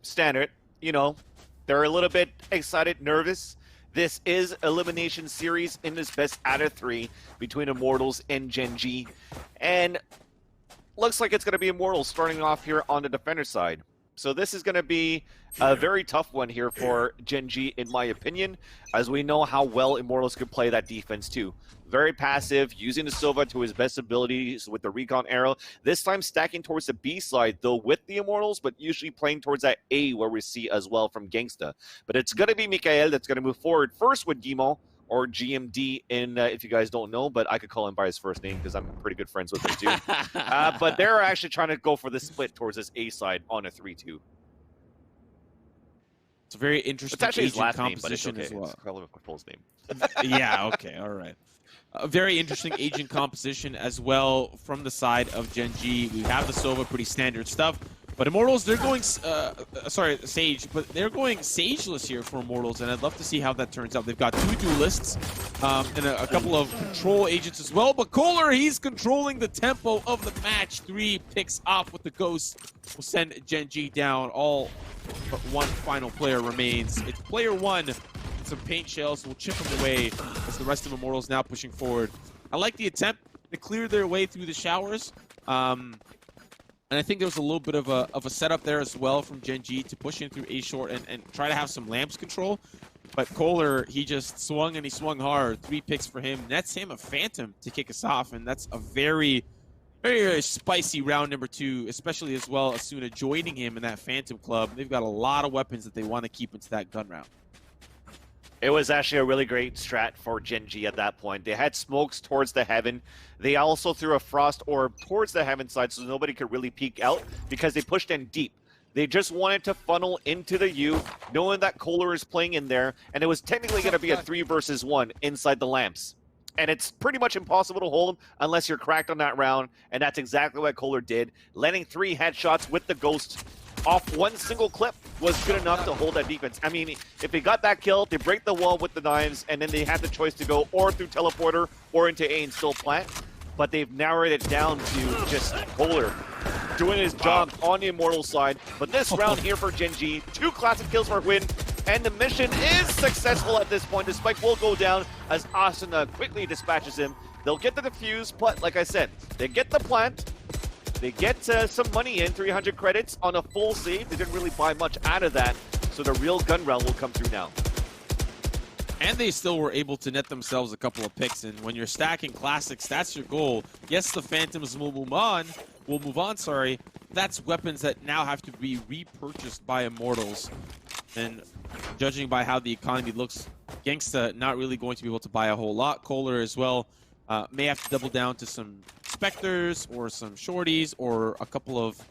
standard. You know, they're a little bit excited, nervous. This is elimination series in this best out of 3 between Immortals and Gen.G. And looks like it's going to be Immortals starting off here on the defender side. So this is going to be a very tough one here for Gen.G, in my opinion, as we know how well Immortals could play that defense too. Very passive, using the Sova to his best abilities with the recon arrow. This time stacking towards the B side, though, with the Immortals, but usually playing towards that A where we see as well from Genghsta. But it's going to be MkaeL that's going to move forward first with Demo, or GMD in, if you guys don't know, but I could call him by his first name because I'm pretty good friends with him too. But they're actually trying to go for the split towards this A side on a 3-2. It's a very interesting agent composition as well. It's full name. Yeah, okay, all right. A very interesting agent composition as well from the side of Gen.G. We have the Sova, pretty standard stuff. But Immortals, they're going, sorry, Sage, but they're going Sageless here for Immortals, and I'd love to see how that turns out. They've got 2 duelists and a couple of control agents as well, but Koler, he's controlling the tempo of the match. 3 picks off with the Ghost will send Gen.G down. All but one final player remains. It's player 1, some paint shells will chip him away as the rest of Immortals now pushing forward. I like the attempt to clear their way through the showers. And I think there was a little bit of a setup there as well from Gen.G to push in through A short and try to have some lamps control. But Koler, he just swung and he swung hard. 3 picks for him. That's him a Phantom to kick us off. And that's a very, very, very spicy round number 2, especially as well Asuna joining him in that Phantom club. They've got a lot of weapons that they want to keep into that gun round. It was actually a really great strat for Gen.G at that point. They had smokes towards the heaven. They also threw a frost orb towards the heaven side so nobody could really peek out because they pushed in deep. They just wanted to funnel into the U, knowing that Koler is playing in there, and it was technically going to be a 3 versus 1 inside the lamps. And it's pretty much impossible to hold him unless you're cracked on that round, and that's exactly what Koler did. Landing 3 headshots with the Ghost off one single clip was good enough to hold that defense. I mean, if they got that kill, they break the wall with the knives, and then they had the choice to go or through teleporter or into A and still plant. But they've narrowed it down to just Koler doing his job on the Immortal side. But this round here for Gen.G, 2 classic kills for Huynh, and the mission is successful at this point. The spike will go down as Asuna quickly dispatches him. They'll get the defuse, but like I said, they get the plant. They get some money in, 300 credits on a full save. They didn't really buy much out of that, so the real gun round will come through now. And they still were able to net themselves a couple of picks, and when you're stacking classics, that's your goal. Yes, the Phantoms will move on, That's weapons that now have to be repurchased by Immortals. And judging by how the economy looks, Genghsta not really going to be able to buy a whole lot. Koler as well may have to double down to some Spectres or some Shorties or a couple of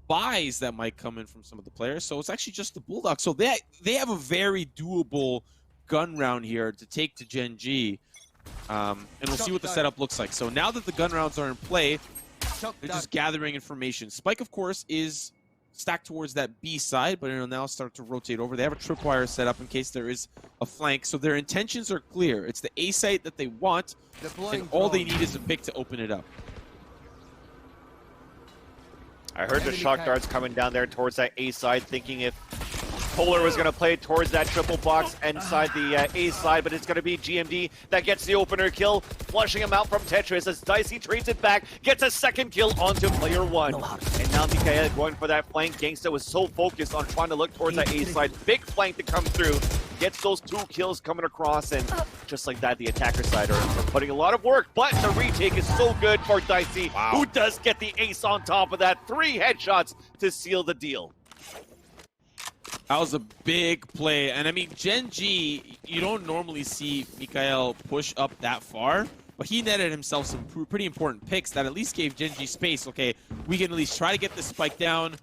buys that might come in from some of the players. So it's actually just the Bulldogs. So they have a very doable gun round here to take to Gen.G. And we'll see what the setup looks like. So now that the gun rounds are in play, they're just gathering information. Spike, of course, is stacked towards that B side, but it'll now start to rotate over. They have a tripwire set up in case there is a flank. So their intentions are clear. It's the A site that they want, and all they need is a pick to open it up. I heard the shock darts coming down there towards that A side, thinking if Koler was going to play towards that triple box inside the A side, but it's going to be GMD that gets the opener kill, flushing him out from Tetris as Dicey trades it back, gets a second kill onto player 1. And now MkaeL going for that flank. Genghsta was so focused on trying to look towards that A side. Big flank to come through. Gets those 2 kills coming across, and just like that, the attacker side are putting a lot of work, but the retake is so good for Dicey, who does get the ace on top of that. 3 headshots to seal the deal. That was a big play, and I mean, Gen.G, you don't normally see MkaeL push up that far, but he netted himself some pretty important picks that at least gave Gen.G space. Okay, we can at least try to get this spike down,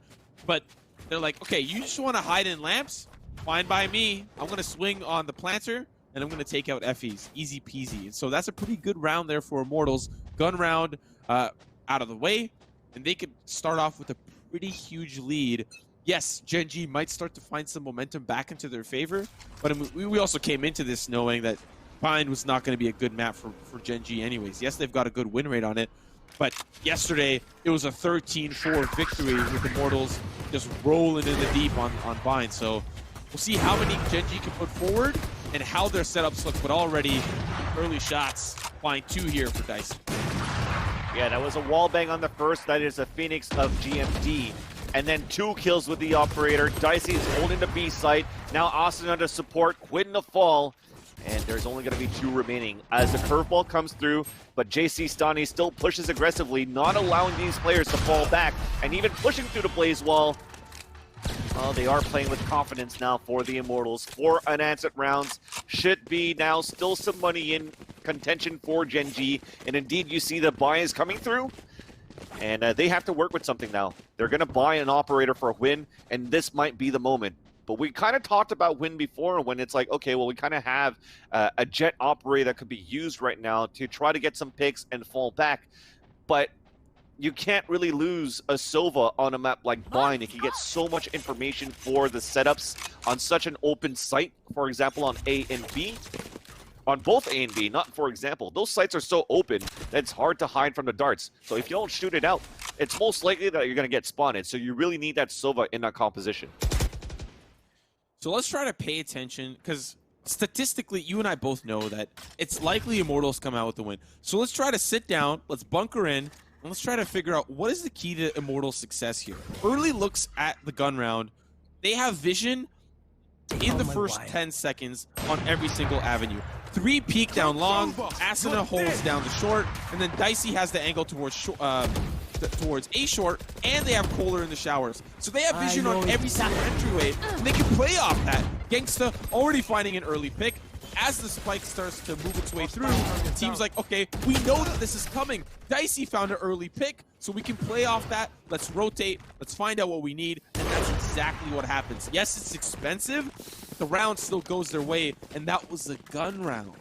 but they're like, okay, you just want to hide in lamps? Fine by me. I'm going to swing on the planter, and I'm going to take out Effys. Easy peasy. So that's a pretty good round there for Immortals. Gun round out of the way, and they could start off with a pretty huge lead. Yes, Gen.G might start to find some momentum back into their favor, but we also came into this knowing that Pine was not going to be a good map for Gen.G anyways. Yes, they've got a good win rate on it, But yesterday, it was a 13-4 victory with Immortals just rolling in the deep on Vine. So we'll see how many Gen.G can put forward and how their setups look. But already, early shots, flying 2 here for Dicey. Yeah, that was a wall bang on the first. That is a Phoenix of GMD. And then 2 kills with the operator. Dicey is holding the B site. Now Asuna to support, Huynh to fall. And there's only going to be 2 remaining as the curveball comes through. But Jcstani still pushes aggressively, not allowing these players to fall back. And even pushing through the blaze wall. Well, they are playing with confidence now for the Immortals. 4 unanswered rounds. Should be now still some money in contention for Gen.G. And indeed, you see the buy is coming through. And they have to work with something now. They're going to buy an operator for Huynh, and this might be the moment. But we kind of talked about Huynh before when it's like, okay, well, we kind of have a jet operator that could be used right now to try to get some picks and fall back. But you can't really lose a Sova on a map like Vine. It can get so much information for the setups on such an open site, for example, on A and B. On both A and B, not for example. Those sites are so open that it's hard to hide from the darts. So if you don't shoot it out, it's most likely that you're going to get spotted. So you really need that Sova in that composition. So let's try to pay attention, because statistically, you and I both know that it's likely Immortals come out with the win. So let's try to sit down, let's bunker in, and let's try to figure out what is the key to Immortals' success here. Early looks at the gun round. They have vision in the first 10 seconds on every single avenue. 3 peek down long, Asuna holds down the short, and then Dicey has the angle towards A short, and they have Koler in the showers. So they have vision on every single entryway, and they can play off that. Genghsta already finding an early pick. As the spike starts to move its way through, the team's like, okay, we know that this is coming. Dicey found an early pick, so we can play off that. Let's rotate, let's find out what we need, and that's exactly what happens. Yes, it's expensive, but the round still goes their way, and that was a gun round.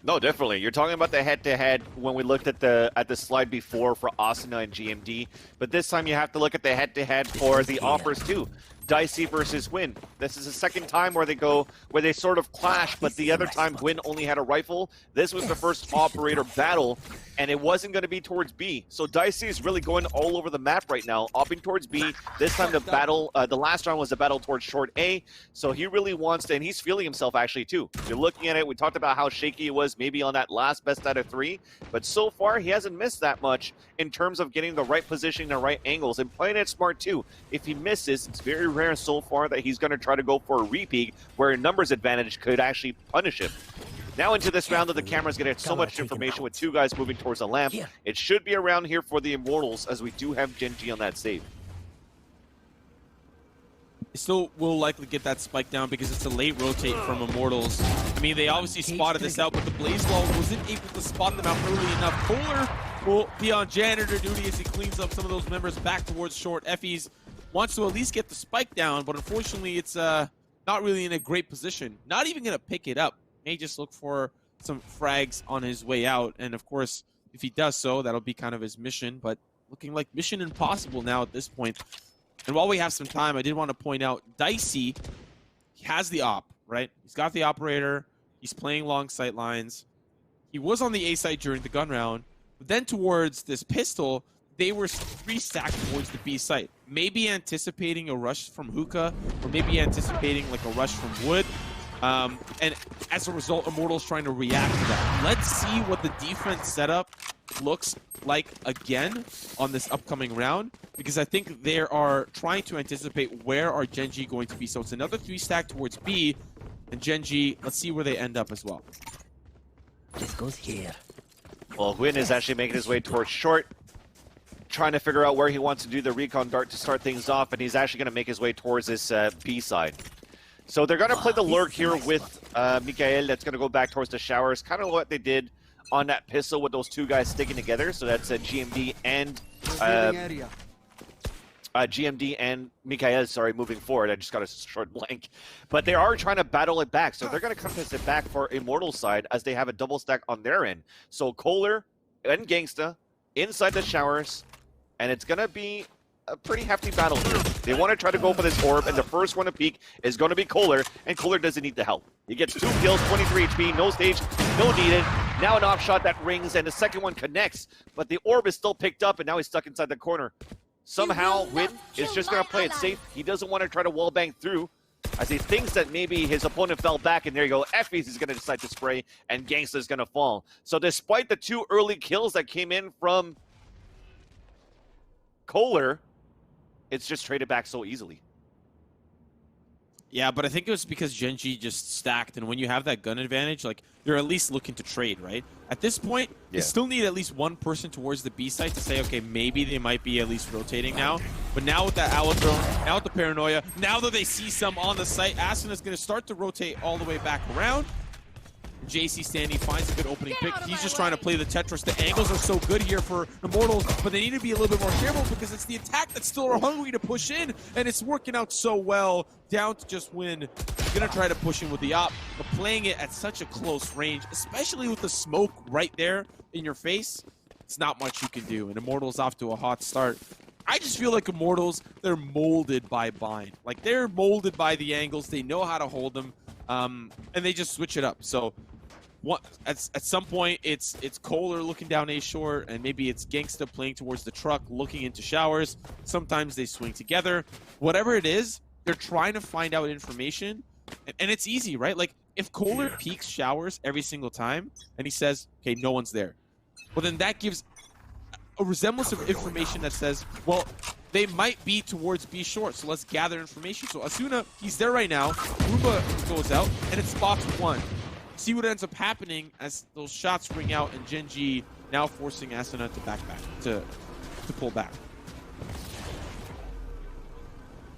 No, definitely. You're talking about the head-to-head when we looked at the slide before for Asuna and GMD, but this time you have to look at the head-to-head for the offers too. Dicey versus Huynh. This is the second time where they sort of clash, but the other time Huynh only had a rifle. This was the first operator battle, and it wasn't going to be towards B. So Dicey is really going all over the map right now, opting towards B. This time the battle, the last round was a battle towards short A. So he really wants to, and he's feeling himself actually too. If you're looking at it, we talked about how shaky it was maybe on that last best out of 3, but so far he hasn't missed that much in terms of getting the right position, the right angles, and playing it smart too. If he misses, it's very rare so far that he's going to try to go for a repeat where a numbers advantage could actually punish him. Now into this round that the camera's going to get so much information with 2 guys moving towards the lamp. It should be around here for the Immortals as we do have Gen.G on that save. Still will likely get that spike down because it's a late rotate from Immortals. I mean, they obviously spotted this out, but the blaze wall wasn't able to spot them out early enough. Koler will be on janitor duty as he cleans up some of those members back towards short. Effys wants to at least get the spike down, but unfortunately it's not really in a great position. Not even going to pick it up. May just look for some frags on his way out, and of course, if he does so, that'll be kind of his mission, but looking like mission impossible now at this point. And while we have some time, I did want to point out, Dicey has the op, right? He's got the operator, he's playing long sight lines. He was on the A site during the gun round, but then towards this pistol, they were 3 stacked towards the B site. Maybe anticipating a rush from Hookah, or maybe anticipating like a rush from Wood. And as a result, Immortals trying to react to that. Let's see what the defense setup looks like again on this upcoming round, because I think they are trying to anticipate where are Gen.G going to be. So it's another 3 stack towards B, and Gen.G, let's see where they end up as well. This goes here. Well, Huynh is actually making his way towards short, trying to figure out where he wants to do the recon dart to start things off, and he's actually going to make his way towards this B side. So they're going to play the lurk here with MkaeL. That's going to go back towards the showers, kind of what they did on that pistol with those 2 guys sticking together. So that's GMD and MkaeL, sorry, moving forward. I just got a short blank. But they are trying to battle it back. So they're going to contest it back for Immortals side as they have a double stack on their end. So Koler and Genghsta inside the showers, and it's going to be a pretty hefty battle here. They want to try to go for this orb, and the first one to peek is going to be Koler, and Koler doesn't need the help. He gets 2 kills, 23 HP, no stage, no needed. Now an off shot that rings, and the second one connects, but the orb is still picked up, and now he's stuck inside the corner. Somehow, Huynh is just going to play it safe. He doesn't want to try to wallbang through, as he thinks that maybe his opponent fell back, and there you go. Effys is going to decide to spray, and Genghsta is going to fall. So despite the 2 early kills that came in from Koler, it's just traded back so easily. Yeah, but I think it was because Gen.G just stacked, and when you have that gun advantage, like, you're at least looking to trade, right? At this point, you still need at least one person towards the B site to say, okay, maybe they might be at least rotating now. But now with that Owl drone, now with the paranoia, now that they see some on the site, Asuna's going to start to rotate all the way back around. Jcstani finds a good opening pick. He's just trying to play the Tetris. The angles are so good here for Immortals, but they need to be a little bit more careful because it's the attack that's still hungry to push in, and it's working out so well. Down to just Huynh. Gonna try to push in with the op, but playing it at such a close range, especially with the smoke right there in your face, it's not much you can do. And Immortals off to a hot start. I just feel like Immortals, they're molded by Bind. Like, they're molded by the angles. They know how to hold them, and they just switch it up. So at some point, it's Koler looking down A short, and maybe it's Genghsta playing towards the truck, looking into showers. Sometimes they swing together. Whatever it is, they're trying to find out information, and it's easy, right? Like, if Koler peeks showers every single time, and he says, okay, no one's there, well, then that gives a resemblance of information that says, well, they might be towards B short, so let's gather information. So Asuna, he's there right now. Roomba goes out, and it spots one. See what ends up happening as those shots ring out, and Gen.G now forcing Asuna to pull back.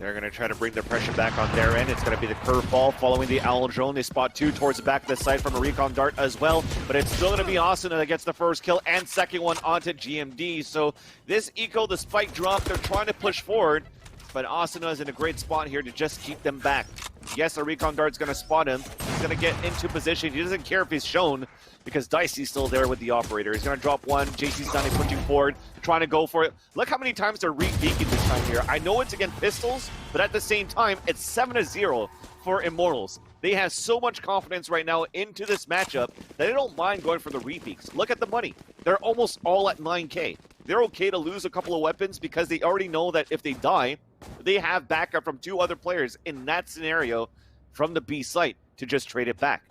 They're going to try to bring the pressure back on their end. It's going to be the curveball following the Owl drone. They spot 2 towards the back of the site from a recon dart as well, but it's still going to be Asuna that gets the first kill and second one onto GMD. So this eco, the spike drop, they're trying to push forward, but Asuna is in a great spot here to just keep them back. Yes, a recon dart's going to spot him. He's going to get into position. He doesn't care if he's shown because Dicey's still there with the operator. He's going to drop one. Jcstani pushing forward, trying to go for it. Look how many times they're re-peeking this time here. I know it's against pistols, but at the same time, it's 7-0 for Immortals. They have so much confidence right now into this matchup that they don't mind going for the re-peeks. Look at the money. They're almost all at 9K. They're okay to lose a couple of weapons because they already know that if they die, they have backup from 2 other players in that scenario from the B site to just trade it back.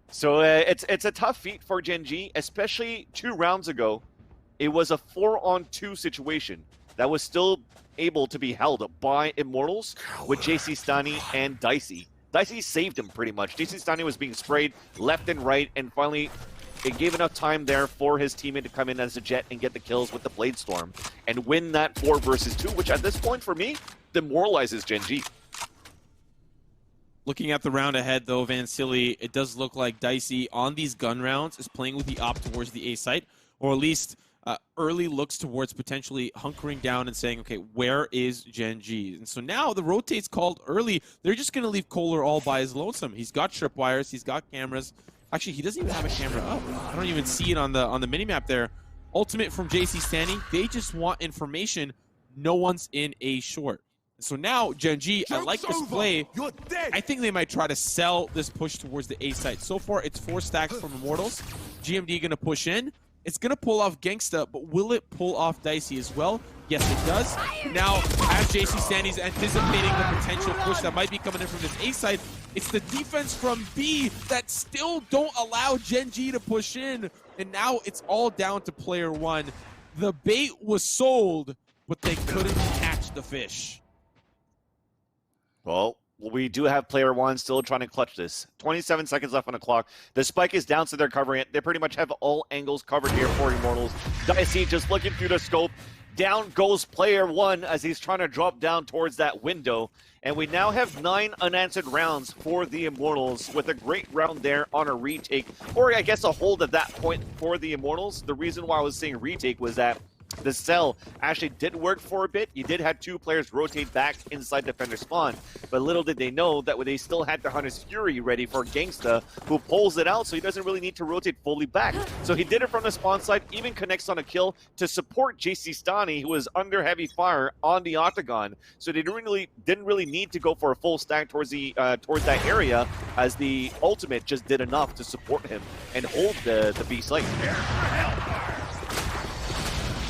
So it's a tough feat for Gen.G, especially 2 rounds ago. It was a 4-on-2 situation that was still able to be held by Immortals with Jcstani and Dicey. Dicey saved him pretty much. Jcstani was being sprayed left and right, and finally it gave enough time there for his teammate to come in as a Jet and get the kills with the Blade Storm and win that 4 versus 2, which at this point for me demoralizes Gen.G. Looking at the round ahead, though, Vansilli, it does look like Dicey on these gun rounds is playing with the op towards the A site, or at least early looks towards potentially hunkering down and saying, okay, where is Gen.G? And so now the rotate's called early. They're just going to leave Koler all by his lonesome. He's got tripwires. He's got cameras. Actually, he doesn't even have a camera up. I don't even see it on the minimap there. Ultimate from Jcstani. They just want information. No one's in A short. So now, Gen.G, I like this play. I think they might try to sell this push towards the A site. So far, it's 4 stacks from Immortals. GMD going to push in. It's going to pull off Genghsta, but will it pull off Dicey as well? Yes, it does. Now, as Jcstani's anticipating the potential push that might be coming in from this A side, it's the defense from B that still don't allow Gen.G to push in. And now it's all down to player 1. The bait was sold, but they couldn't catch the fish. Well, we do have player 1 still trying to clutch this. 27 seconds left on the clock. The spike is down, so they're covering it. They pretty much have all angles covered here for Immortals. Dicey just looking through the scope. Down goes player 1 as he's trying to drop down towards that window. And we now have 9 unanswered rounds for the Immortals with a great round there on a retake. Or I guess a hold at that point for the Immortals. The reason why I was saying retake was that the cell actually did work for a bit. You did have 2 players rotate back inside defender spawn, but little did they know that they still had the Hunter's Fury ready for Genghsta, who pulls it out, so he doesn't really need to rotate fully back. So he did it from the spawn side, even connects on a kill to support Jcstani, who was under heavy fire on the octagon. So they didn't really need to go for a full stack towards that area, as the ultimate just did enough to support him and hold the B site.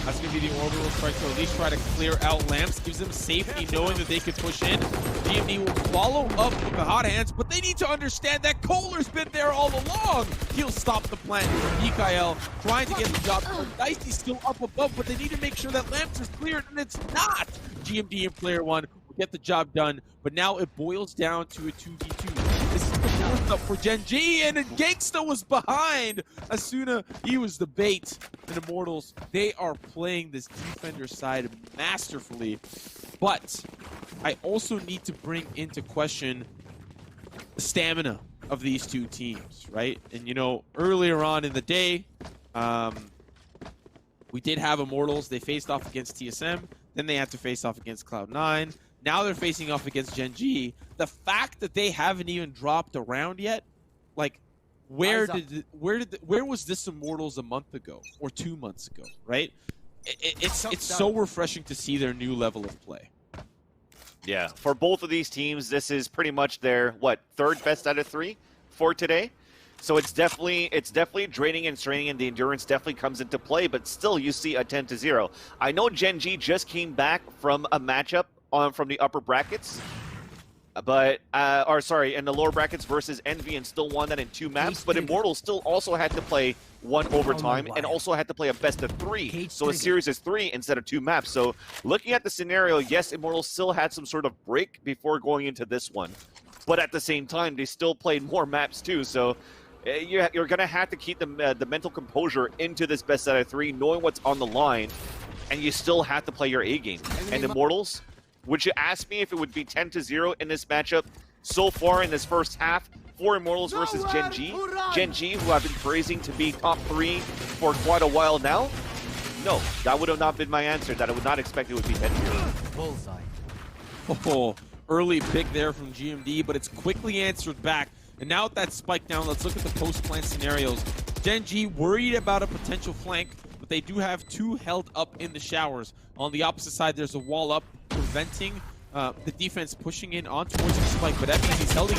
That's going to be the orbital strike to at least try to clear out lamps. Gives them safety knowing that they can push in. GMD will follow up with the hot hands, but they need to understand that Koler's been there all along. He'll stop the plant. MkaeL trying to get the job done. Dicey's still up above, but they need to make sure that lamps is cleared, and it's not. GMD in player 1 will get the job done, but now it boils down to a 2v2. This is the fourth up for Gen.G, and Genghsta was behind. Asuna, he was the bait. And Immortals, they are playing this defender side masterfully. But I also need to bring into question the stamina of these 2 teams, right? And you know, earlier on in the day, we did have Immortals. They faced off against TSM. Then they had to face off against Cloud9. Now they're facing off against Gen.G. The fact that they haven't even dropped a round yet, like, where was this Immortals a month ago or 2 months ago, right? It's so refreshing to see their new level of play. Yeah, for both of these teams, this is pretty much their, what, 3rd best out of 3 for today. So it's definitely draining and straining, and the endurance definitely comes into play, but still you see a 10-0. I know Gen.G just came back from a matchup from the upper brackets, but in the lower brackets versus Envy, and still won that in 2 maps. But Immortals still also had to play 1 overtime and also had to play a best of 3, so a series is 3 instead of 2 maps. So looking at the scenario, yes, Immortals still had some sort of break before going into this one, but at the same time they still played more maps too. So you're gonna have to keep the mental composure into this best out of 3, knowing what's on the line, and you still have to play your A game. And Immortals, would you ask me if it would be 10-0 in this matchup so far in this first half for Immortals versus Gen.G? Gen.G, who I've been praising to be top 3 for quite a while now? No, that would have not been my answer. That I would not expect it would be 10-0. Bullseye. Oh, early pick there from GMD, but it's quickly answered back. And now with that spike down, let's look at the post-plant scenarios. Gen.G worried about a potential flank, but they do have 2 held up in the showers. On the opposite side, there's a wall up preventing the defense pushing in on towards the spike. But Effys, he's holding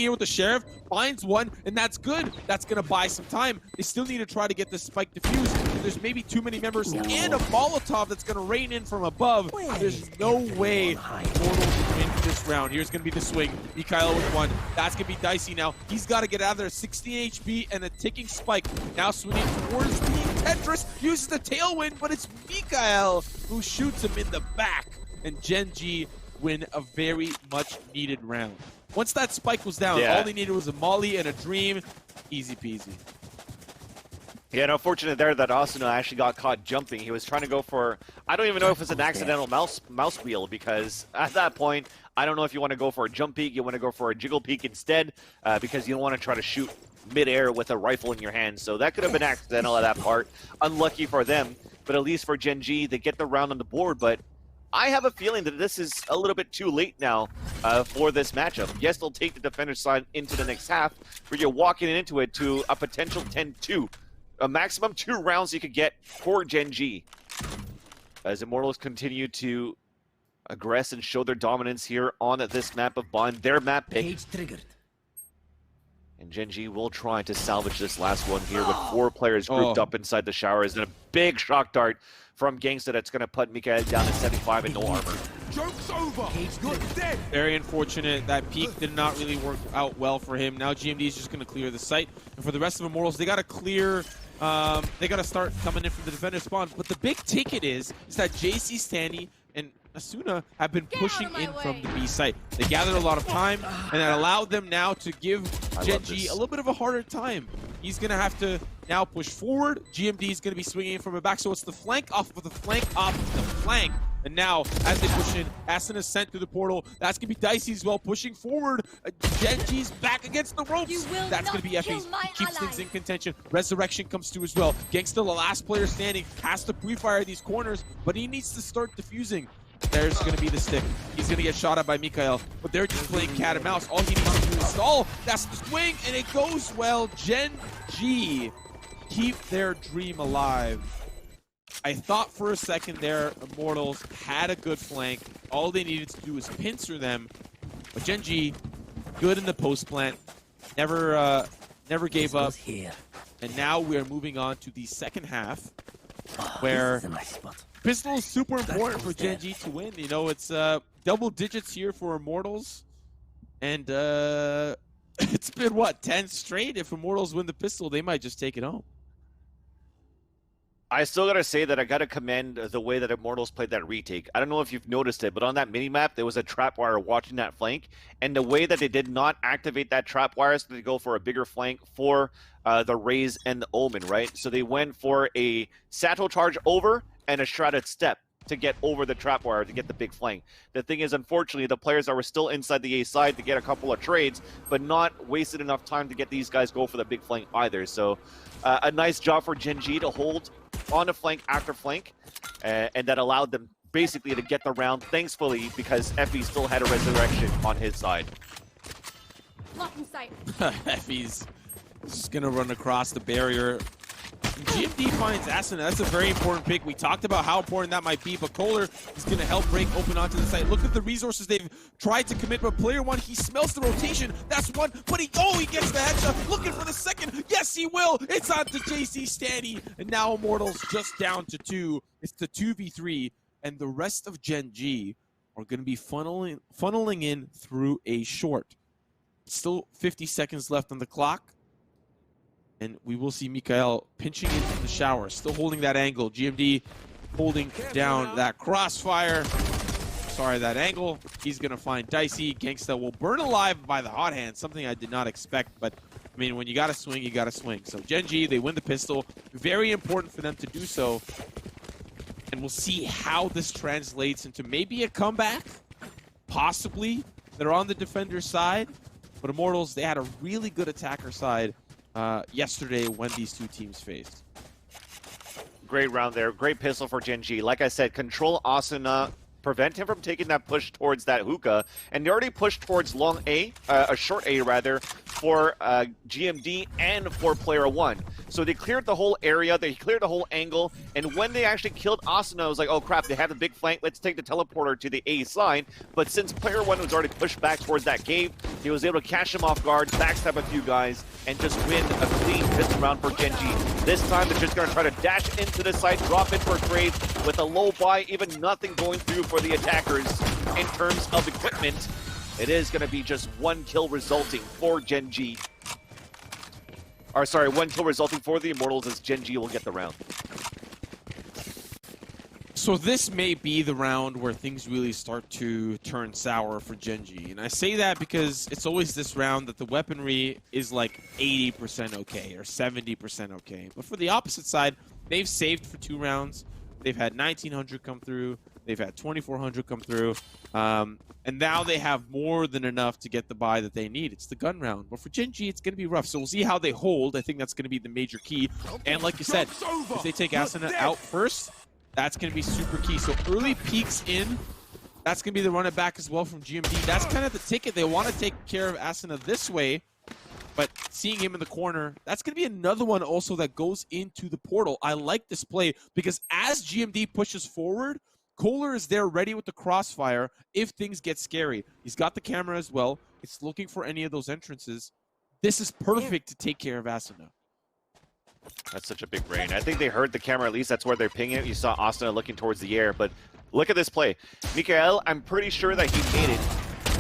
here with the Sheriff, finds one, and that's good. That's going to buy some time. They still need to try to get this spike defused. There's maybe too many members and a Molotov that's going to rain in from above. There's no way Immortals win this round. Here's going to be the swing. MkaeL with 1. That's going to be dicey now. He's got to get out of there. 16 HP and a ticking spike. Now swinging towards the Tetris. Uses the tailwind, but it's MkaeL who shoots him in the back. And Gen.G win a very much needed round. Once that spike was down, all they needed was a molly and a dream. Easy peasy. Yeah, and unfortunate there that Asuna actually got caught jumping. He was trying to go for, I don't even know if it's an accidental mouse wheel, because at that point, I don't know if you want to go for a jump peek, you want to go for a jiggle peek instead, because you don't want to try to shoot mid-air with a rifle in your hand. So that could have been accidental at that part. Unlucky for them, but at least for Gen.G, they get the round on the board, but I have a feeling that this is a little bit too late now for this matchup. Yes, they'll take the defender's side into the next half, but you're walking into it to a potential 10-2. A maximum 2 rounds you could get for Gen.G. As Immortals continue to aggress and show their dominance here on this map of Bond, their map pick. Cage triggered. And Gen.G will try to salvage this last one here with 4 players grouped up inside the showers, and a big shock dart from Genghsta that's going to put MkaeL down to 75 and no armor. Joke's over! You're dead! Very unfortunate. That peak did not really work out well for him. Now GMD is just going to clear the site. And for the rest of Immortals, they got to clear... they got to start coming in from the defender spawn. But the big ticket is that Jcstani and Asuna have been pushing in from the B site. They gathered a lot of time, and that allowed them now to give Gen.G a little bit of a harder time. He's going to have to now push forward. GMD is going to be swinging in from the back, so it's the flank off of the flank off of the flank And now, as they push in, Asuna sent through the portal. That's going to be Dicey as well, pushing forward. Gen.G's back against the ropes. That's going to be Effys. Keeps things in contention. Resurrection comes through as well. Genghsta, the last player standing, has to pre-fire these corners, but he needs to start defusing. There's going to be the stick. He's going to get shot at by MkaeL, but they're just playing cat and mouse. All he needs to do is stall. That's the swing, and it goes well. Gen.G keep their dream alive. I thought for a second there, Immortals had a good flank. All they needed to do was pincer them. But Gen.G, good in the post plant, never gave up. And now we are moving on to the second half, where pistol is super important for Gen.G to win. You know, it's double digits here for Immortals, and it's been what, 10 straight. If Immortals win the pistol, they might just take it home. I still gotta say that I gotta commend the way that Immortals played that retake. I don't know if you've noticed it, but on that mini-map, there was a trap wire watching that flank, and the way that they did not activate that trap wire so they go for a bigger flank for the Raze and the Omen, right? So they went for a satchel charge over and a shrouded step to get over the trap wire to get the big flank. The thing is, unfortunately, the players that were still inside the A side to get a couple of trades, but not wasted enough time to get these guys go for the big flank either. So a nice job for Gen.G to hold on a flank after flank, and that allowed them basically to get the round, thankfully, because Effys still had a resurrection on his side. Lock in sight. Effys just gonna run across the barrier. GMD finds Asuna. That's a very important pick. We talked about how important that might be, but Koler is going to help break open onto the site. Look at the resources they've tried to commit, but player one, he smells the rotation. That's one, but he gets the headshot. Looking for the second. Yes, he will. It's on to Jcstani, and now Immortals just down to 2. It's the 2v3, and the rest of Gen.G are going to be funneling in through a short. Still 50 seconds left on the clock. And we will see MkaeL pinching into the shower, still holding that angle. GMD holding down that crossfire. Sorry, that angle. He's going to find Dicey. Genghsta will burn alive by the hot hand, something I did not expect. But, I mean, when you got to swing, you got to swing. So Gen.G, they win the pistol. Very important for them to do so. And we'll see how this translates into maybe a comeback. Possibly. They're on the defender side. But Immortals, they had a really good attacker side yesterday when these two teams faced. Great round there. Great pistol for Gen.G. Like I said, control Asuna, prevent him from taking that push towards that hookah, and they already pushed towards long A, a short A rather, for GMD and for player one. So they cleared the whole area, they cleared the whole angle, and when they actually killed Asuna, it was like, oh crap, they have the big flank, let's take the teleporter to the A side. But since player one was already pushed back towards that cave, he was able to catch him off guard, backstab a few guys, and just win a clean pistol round for Gen.G. This time they're just going to try to dash into the site, drop in for a trade with a low buy, even nothing going through for the attackers in terms of equipment. It is going to be just one kill resulting for Gen.G. Or sorry, one kill resulting for the Immortals as Gen.G will get the round. So this may be the round where things really start to turn sour for Gen.G. And I say that because it's always this round that the weaponry is like 80% okay or 70% okay. But for the opposite side, they've saved for 2 rounds. They've had 1900 come through. They've had 2400 come through. And now they have more than enough to get the buy that they need. It's the gun round. But for Gen.G, it's going to be rough. So we'll see how they hold. I think that's going to be the major key. And like you said, if they take Asuna out first, that's going to be super key. So early peeks in, that's going to be the run it back as well from GMD. That's kind of the ticket. They want to take care of Asuna this way. But seeing him in the corner, that's going to be another one also that goes into the portal. I like this play because as GMD pushes forward, Koler is there ready with the crossfire if things get scary. He's got the camera as well. It's looking for any of those entrances. This is perfect to take care of Asuna. That's such a big brain. I think they heard the camera, at least that's where they're pinging it. You saw Asuna looking towards the air, but look at this play. MkaeL, I'm pretty sure that he made it.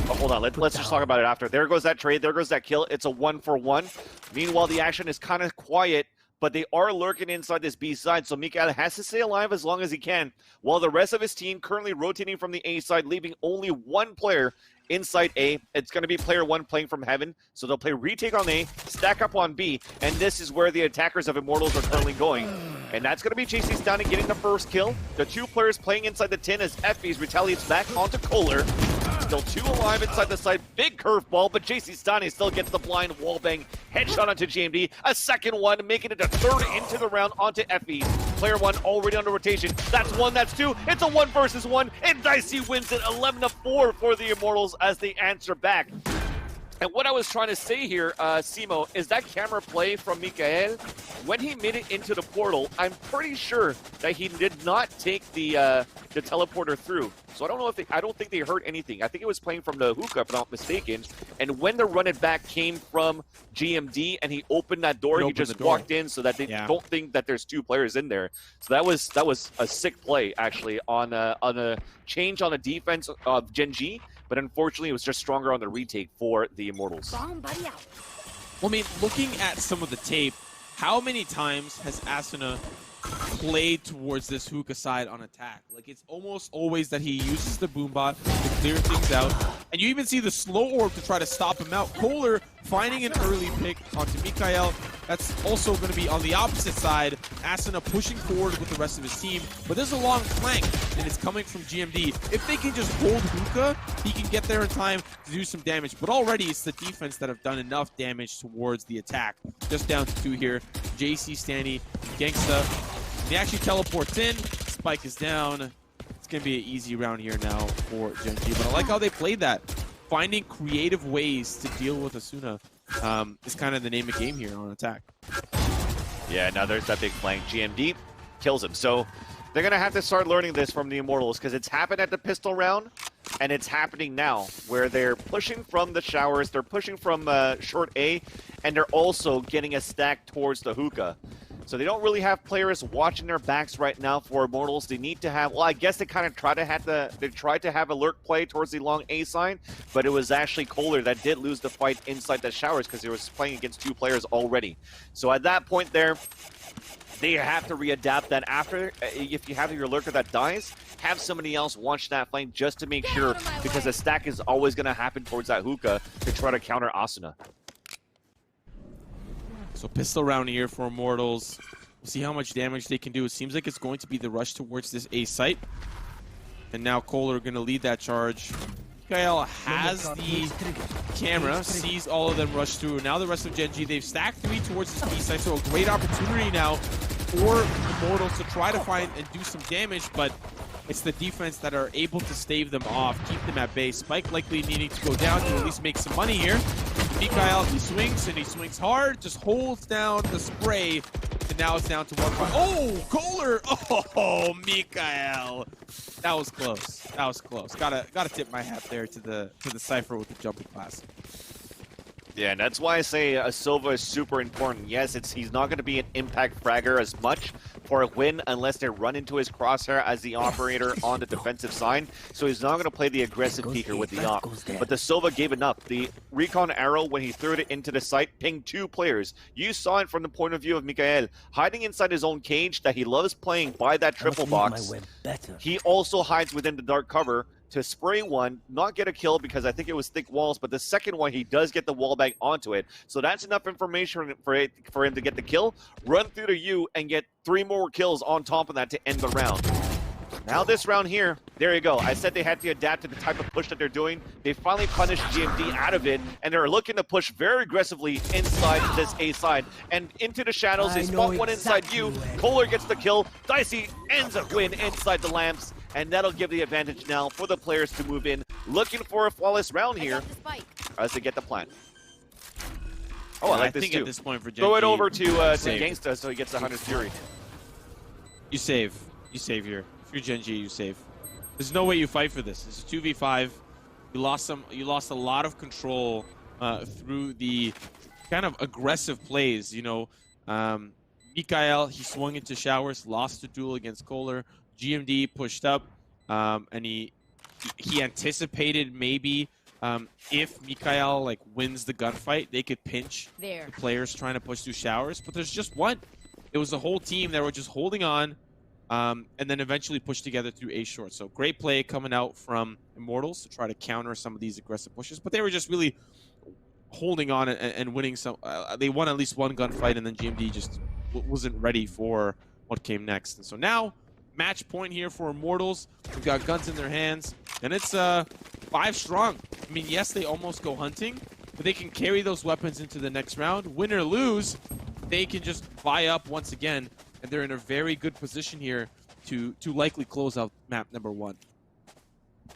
Oh, hold on, let's just talk about it after. There goes that trade, there goes that kill. It's a 1-for-1. Meanwhile, the action is kind of quiet but they are lurking inside this B side, so MkaeL has to stay alive as long as he can, while the rest of his team currently rotating from the A side, leaving only one player inside A. It's going to be player 1 playing from Heaven, so they'll play retake on A, stack up on B, and this is where the attackers of Immortals are currently going. And that's going to be Jcstani getting the first kill. The 2 players playing inside the 10 as Effys retaliates back onto Koler. Still 2 alive inside the side. Big curveball, but Jcstani still gets the blind wallbang headshot onto GMD. A second one, making it a third into the round onto Effys. Player 1 already under rotation. That's 1, that's 2. It's a 1 versus 1, and Dicey wins it 11-4 for the Immortals as they answer back. And what I was trying to say here, Simo, is that camera play from MkaeL, when he made it into the portal, I'm pretty sure that he did not take the teleporter through. So I don't know if I don't think they heard anything. I think it was playing from the hookah, if I'm not mistaken. And when the run it back came from GMD and he opened that door, he just walked in so that they don't think that there's 2 players in there. So that was a sick play actually on a change on the defense of Gen.G. But unfortunately, it was just stronger on the retake for the Immortals. Bomb buddy out. Well, I mean, looking at some of the tape, how many times has Asuna played towards this hookah side on attack? Like, it's almost always that he uses the boombot to clear things out. And you even see the slow orb to try to stop him out. Koler finding an early pick onto MkaeL. That's also going to be on the opposite side. Asuna pushing forward with the rest of his team. But there's a long flank, and it's coming from GMD. If they can just hold hookah, he can get there in time to do some damage. But already, it's the defense that have done enough damage towards the attack. Just down to 2 here. Jcstani, Genghsta. He actually teleports in. Spike is down. It's going to be an easy round here now for Gen.G. But I like how they played that. Finding creative ways to deal with Asuna is kind of the name of the game here on attack. Yeah, now there's that big flank. GMD kills him. So they're going to have to start learning this from the Immortals because it's happened at the pistol round and it's happening now where they're pushing from the showers, they're pushing from short A, and they're also getting a stack towards the hookah. So they don't really have players watching their backs right now for Immortals. They need to have, well, I guess they kind of tried to have a lurk play towards the long A side, but it was actually Koler that did lose the fight inside the showers because he was playing against 2 players already. So at that point there, they have to readapt that after, if you have your lurker that dies, have somebody else watch that flank just to make sure, because the stack is always going to happen towards that hookah to try to counter Asuna. So pistol round here for Immortals. We'll see how much damage they can do. It seems like it's going to be the rush towards this A site. And now Koler going to lead that charge. MkaeL has the camera, sees all of them rush through. Now the rest of Gen.G, they've stacked 3 towards this B site, so a great opportunity now for Immortals to try to find and do some damage, but it's the defense that are able to stave them off, keep them at bay. Spike likely needing to go down to at least make some money here. MkaeL, he swings, and he swings hard, just holds down the spray, and now it's down to 1 point. Oh, Koler! Oh, MkaeL! That was close. That was close. Gotta tip my hat there to the Cypher with the jumping class. Yeah, and that's why I say Silva is super important. Yes, he's not going to be an impact fragger as much for a win unless they run into his crosshair as the operator on the defensive side. So he's not going to play the aggressive peeker with the op. But the Silva gave enough. The recon arrow, when he threw it into the site, pinged 2 players. You saw it from the point of view of MkaeL, hiding inside his own cage that he loves playing by that triple box. He also hides within the dark cover to spray one, not get a kill because I think it was thick walls, but the second one, he does get the wall back onto it. So that's enough information for him to get the kill, run through to you, and get 3 more kills on top of that to end the round. Now this round here, there you go. I said they had to adapt to the type of push that they're doing. They finally punished GMD out of it, and they're looking to push very aggressively inside this A side. And into the shadows, they spot one inside you. Koler gets the kill. Dicey ends a win inside the lamps, and that'll give the advantage now for the players to move in. Looking for a flawless round here as they get the plant. Oh, I like this too. At this point for Gen.G, throw it over to Genghsta so he gets 100 Fury. You save. You save here. If you're Gen.G, you save. There's no way you fight for this. It's a 2v5. You lost a lot of control through the kind of aggressive plays. You know, MkaeL, he swung into showers, lost the duel against Koler. GMD pushed up, and he anticipated maybe if MkaeL like wins the gunfight, they could pinch the players trying to push through showers. But there's just one. it was the whole team that were just holding on, and then eventually pushed together through A short. So great play coming out from Immortals to try to counter some of these aggressive pushes, but they were just really holding on and winning some. They won at least one gunfight, and then GMD just wasn't ready for what came next. And so now, match point here for Immortals. We've got guns in their hands, and it's 5 strong. I mean, yes, they almost go hunting, but they can carry those weapons into the next round. Win or lose, they can just buy up once again, and they're in a very good position here to likely close out map number 1.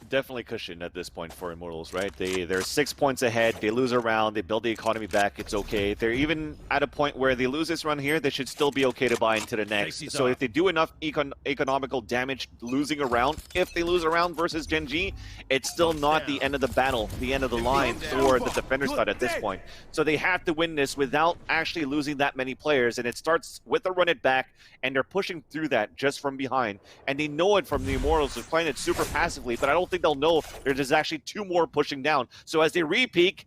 Definitely cushioned at this point for Immortals, right? They're 6 points ahead. They lose a round. They build the economy back. It's okay. They're even at a point where they lose this run here, they should still be okay to buy into the next. So if they do enough economical damage losing a round, if they lose a round versus Gen.G, it's still not the end of the battle, the end of the line for the defender side at this point. So they have to win this without actually losing that many players, and it starts with a run it back, and they're pushing through that just from behind. And they know it from the Immortals. They're playing it super passively, but I don't think they'll know there's actually 2 more pushing down. So as they re-peek,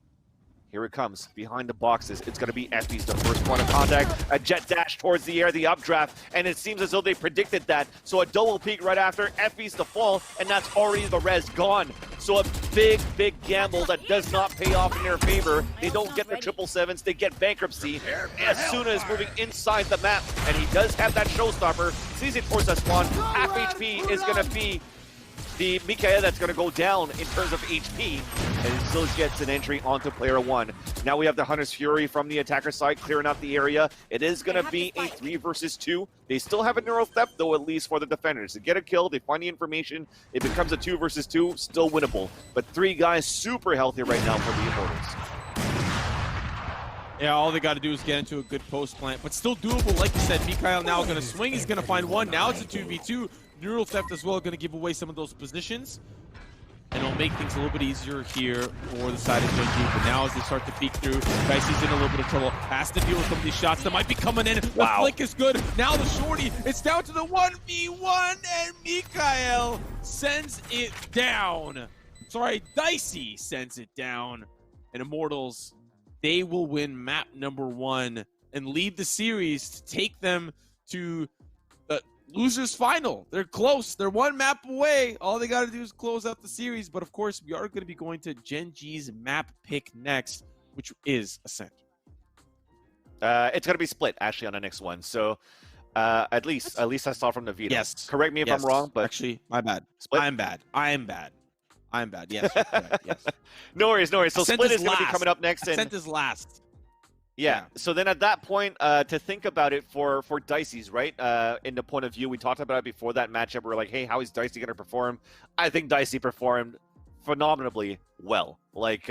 here it comes behind the boxes. It's going to be Effys, the first point of contact. A jet dash towards the air, the updraft, and it seems as though they predicted that. So a double peek right after Effys to fall, and that's already the res gone. So a big, big gamble that does not pay off in their favor. They don't get the 777s, they get bankruptcy. Asuna is moving inside the map, and he does have that showstopper. Sees it towards that spawn. Half HP is going to be the MkaeL that's going to go down in terms of HP, and it still gets an entry onto player 1. Now we have the Hunter's Fury from the attacker side clearing out the area. It is going to be a 3 versus 2. They still have a neural theft, though, at least for the defenders. They get a kill, they find the information, it becomes a 2 versus 2, still winnable. But 3 guys super healthy right now for the Immortals. Yeah, all they got to do is get into a good post plant, but still doable. Like you said, MkaeL now going to swing. He's going to find one. Now it's a 2v2. Neural theft as well, going to give away some of those positions. And it'll make things a little bit easier here for the side of Gen.G. But now as they start to peek through, Dicey's in a little bit of trouble. Has to deal with some of these shots that might be coming in. Wow. The flick is good. Now the shorty. It's down to the 1v1, and MkaeL sends it down. Sorry, Dicey sends it down. And Immortals, they will win map number 1 and lead the series to take them to the losers final. They're close. They're 1 map away. All they got to do is close out the series. But of course, we are going to be going to Gen.G's map pick next, which is Ascent. It's going to be split actually on the next one. So at least I saw from the Vita. Yes. Correct me if I'm wrong, but actually, my bad. Split? I'm bad. Yes, you're correct. Yes. No worries. So Ascent split is going to be last. coming up next. And Ascent is last. yeah. So then at that point, to think about it for Dicey's, right? In the point of view, we talked about it before that matchup. We're like, hey, how is Dicey going to perform? I think Dicey performed phenomenally well. Like,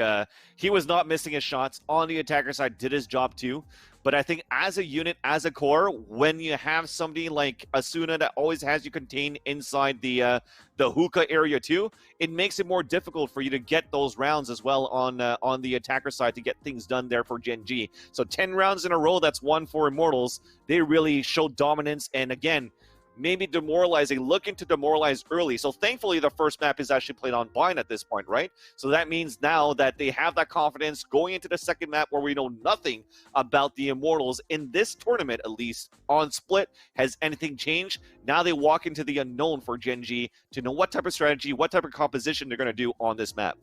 he was not missing his shots. On the attacker side, did his job too. But I think as a unit, as a core, when you have somebody like Asuna that always has you contained inside the hookah area too, it makes it more difficult for you to get those rounds as well on the attacker side to get things done there for Gen.G. So 10 rounds in a row, that's 1 for Immortals. They really showed dominance, and again, maybe demoralizing, looking to demoralize early. So thankfully, the first map is actually played on bind at this point, right? So that means now that they have that confidence going into the second map where we know nothing about the Immortals in this tournament, at least on split. Has anything changed? Now they walk into the unknown for Gen.G to know what type of strategy, what type of composition they're going to do on this map.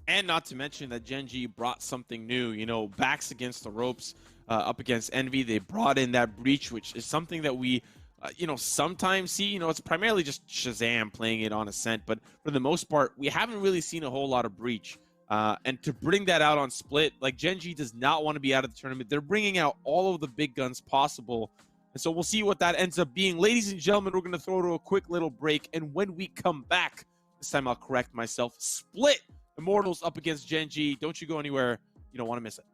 And not to mention that Gen.G brought something new, you know, backs against the ropes, up against Envy. They brought in that breach, which is something that we sometimes see. It's primarily just Shazam playing it on Ascent, but for the most part, we haven't really seen a whole lot of breach. And to bring that out on split, like Gen.G does not want to be out of the tournament. They're bringing out all of the big guns possible. And so we'll see what that ends up being. Ladies and gentlemen, we're going to throw to a quick little break. And when we come back, this time I'll correct myself. Split Immortals up against Gen.G. Don't you go anywhere. You don't want to miss it.